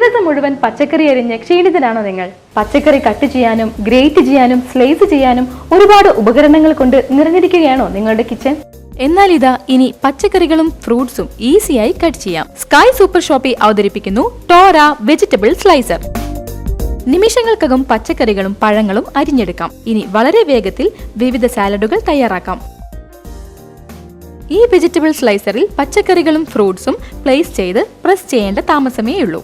ദിവസം മുഴുവൻ പച്ചക്കറി അരിഞ്ഞ് ക്ഷീണിതനാണോ നിങ്ങൾ? പച്ചക്കറി കട്ട് ചെയ്യാനും ഗ്രേറ്റ് ചെയ്യാനും സ്ലൈസ് ചെയ്യാനും ഒരുപാട് ഉപകരണങ്ങൾ കൊണ്ട് നിറഞ്ഞിരിക്കുകയാണോ നിങ്ങളുടെ കിച്ചൺ? എന്നാൽ ഇതാ ഇനി പച്ചക്കറികളും ഫ്രൂട്ട്സും ഈസിയായി കട്ട് ചെയ്യാം. സ്കൈ സൂപ്പർ ഷോപ്പി അവതരിപ്പിക്കുന്നു ടോറ വെജിറ്റബിൾ സ്ലൈസർ. നിമിഷങ്ങൾക്കകം പച്ചക്കറികളും പഴങ്ങളും അരിഞ്ഞെടുക്കാം. ഇനി വളരെ വേഗത്തിൽ വിവിധ സാലഡുകൾ തയ്യാറാക്കാം. ഈ വെജിറ്റബിൾ സ്ലൈസറിൽ പച്ചക്കറികളും ഫ്രൂട്ട്സും പ്ലേസ് ചെയ്ത് പ്രസ് ചെയ്യേണ്ട താമസമേ ഉള്ളൂ.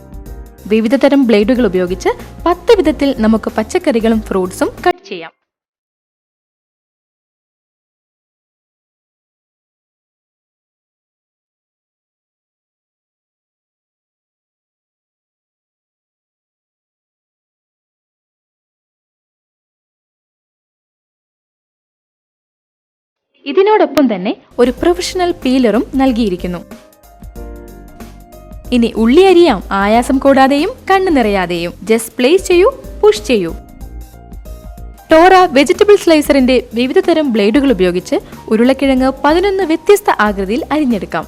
വിവിധ തരം ബ്ലേഡുകൾ ഉപയോഗിച്ച് 10 വിധത്തിൽ നമുക്ക് പച്ചക്കറികളും ഫ്രൂട്ട്സും കട്ട് ചെയ്യാം. ഇതിനോടൊപ്പം തന്നെ ഒരു പ്രൊഫഷണൽ പീലറും നൽകിയിരിക്കുന്നു. ഇനി ഉള്ളി അരിയാം ആയാസം കൂടാതെയും കണ്ണു നിറയാതെയും. ജസ്റ്റ് പ്ലേസ് ചെയ്യൂ, പുഷ് ചെയ്യൂ. ടോറ വെജിറ്റബിൾ സ്ലൈസറിന്റെ വിവിധ തരം ബ്ലേഡുകൾ ഉപയോഗിച്ച് ഉരുളക്കിഴങ്ങ് 11 വ്യത്യസ്ത ആകൃതിയിൽ അരിഞ്ഞെടുക്കാം.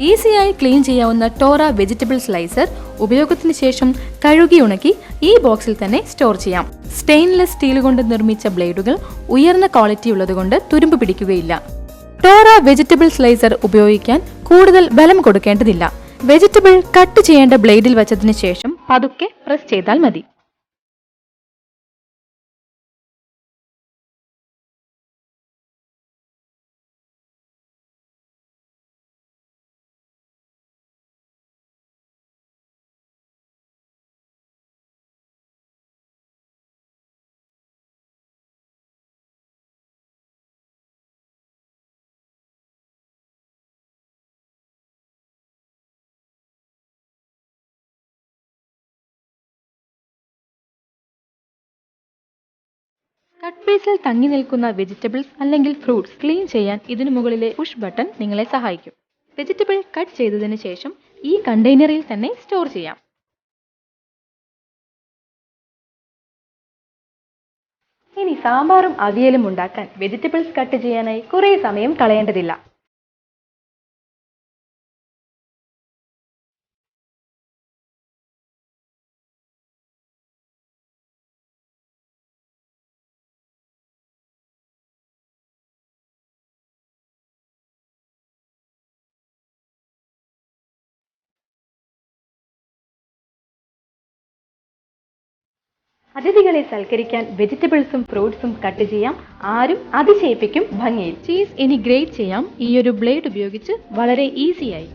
ഈസിയായി ക്ലീൻ ചെയ്യാവുന്ന ടോറ വെജിറ്റബിൾ സ്ലൈസർ ഉപയോഗത്തിന് ശേഷം കഴുകി ഉണക്കി ഈ ബോക്സിൽ തന്നെ സ്റ്റോർ ചെയ്യാം. സ്റ്റെയിൻലെസ് സ്റ്റീൽ കൊണ്ട് നിർമ്മിച്ച ബ്ലേഡുകൾ ഉയർന്ന ക്വാളിറ്റി ഉള്ളതുകൊണ്ട് തുരുമ്പ് പിടിക്കുകയില്ല. ടോറ വെജിറ്റബിൾ സ്ലൈസർ ഉപയോഗിക്കാൻ കൂടുതൽ ബലം കൊടുക്കേണ്ടതില്ല. വെജിറ്റബിൾ കട്ട് ചെയ്യേണ്ട ബ്ലേഡിൽ വെച്ചതിന് ശേഷം പതുക്കെ പ്രസ് ചെയ്താൽ മതി. കട്ട് പീസിൽ തങ്ങി നിൽക്കുന്ന വെജിറ്റബിൾസ് അല്ലെങ്കിൽ ഫ്രൂട്ട്സ് ക്ലീൻ ചെയ്യാൻ ഇതിനു മുകളിലെ പുഷ് ബട്ടൺ നിങ്ങളെ സഹായിക്കും. വെജിറ്റബിൾ കട്ട് ചെയ്തതിനു ശേഷം ഈ കണ്ടെയ്നറിൽ തന്നെ സ്റ്റോർ ചെയ്യാം. ഇനി സാമ്പാറും അവിയലും ഉണ്ടാക്കാൻ വെജിറ്റബിൾസ് കട്ട് ചെയ്യാനായി കുറേ സമയം കളയേണ്ടതില്ല. അതിഥികളെ സൽക്കരിക്കാൻ വെജിറ്റബിൾസും ഫ്രൂട്ട്സും കട്ട് ചെയ്യാം. ആരും അതിശയിപ്പിക്കും ഭംഗിയിൽ. ചീസ് ഇനി ഗ്രേറ്റ് ചെയ്യാം. ഈ ഒരു ബ്ലേഡ് ഉപയോഗിച്ച് വളരെ ഈസിയായി.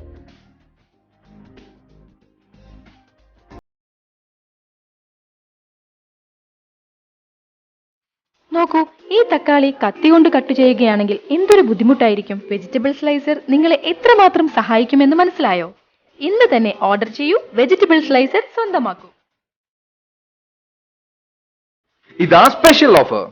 നോക്കൂ, ഈ തക്കാളി കത്തി കൊണ്ട് കട്ട് ചെയ്യുകയാണെങ്കിൽ എന്തൊരു ബുദ്ധിമുട്ടായിരിക്കും. വെജിറ്റബിൾ സ്ലൈസർ നിങ്ങളെ എത്രമാത്രം സഹായിക്കുമെന്ന് മനസ്സിലായോ? ഇന്ന് തന്നെ ഓർഡർ ചെയ്യൂ. വെജിറ്റബിൾ സ്ലൈസർ സ്വന്തമാക്കൂ. ഇതാ സ്പെഷ്യൽ ഓഫർ.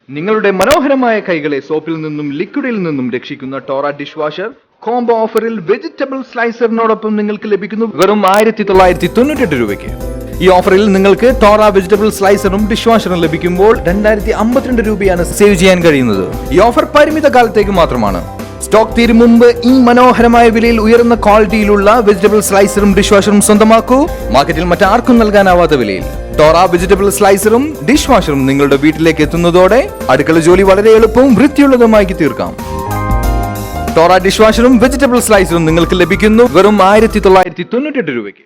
നിങ്ങളുടെ മനോഹരമായ കൈകളെ സോപ്പിൽ നിന്നും ലിക്വിഡിൽ നിന്നും രക്ഷിക്കുന്ന ടോറ ഡിഷ് വാഷർ കോംബോ ഓഫറിൽ വെജിറ്റബിൾ സ്ലൈസറിനോടൊപ്പം നിങ്ങൾക്ക് ലഭിക്കുന്നു വെറും 1998 രൂപയ്ക്ക്. ഈ ഓഫറിൽ നിങ്ങൾക്ക് ടോറ വെജിറ്റബിൾ സ്ലൈസറും ഡിഷ് വാഷറും ലഭിക്കുമ്പോൾ 2052 രൂപയാണ് സേവ് ചെയ്യാൻ കഴിയുന്നത്. ഈ ഓഫർ പരിമിത കാലത്തേക്ക് മാത്രമാണ്. സ്റ്റോക്ക് തീരും മുമ്പ് ഈ മനോഹരമായ വിലയിൽ ഉയർന്ന ക്വാളിറ്റിയിലുള്ള വെജിറ്റബിൾ സ്ലൈസറും ഡിഷ് വാഷറും സ്വന്തമാക്കൂ. മാർക്കറ്റിൽ മറ്റാർക്കും നൽകാനാവാത്ത വിലയിൽ ടോറ വെജിറ്റബിൾ സ്ലൈസറും ഡിഷ് വാഷറും നിങ്ങളുടെ വീട്ടിലേക്ക് എത്തുന്നതോടെ അടുക്കള ജോലി വളരെ എളുപ്പവും വൃത്തിയുള്ളതുമാക്കി തീർക്കാം. ടോറ ഡിഷ് വാഷറും വെജിറ്റബിൾ സ്ലൈസറും നിങ്ങൾക്ക് ലഭിക്കുന്നു വെറും 1998 രൂപയ്ക്ക്.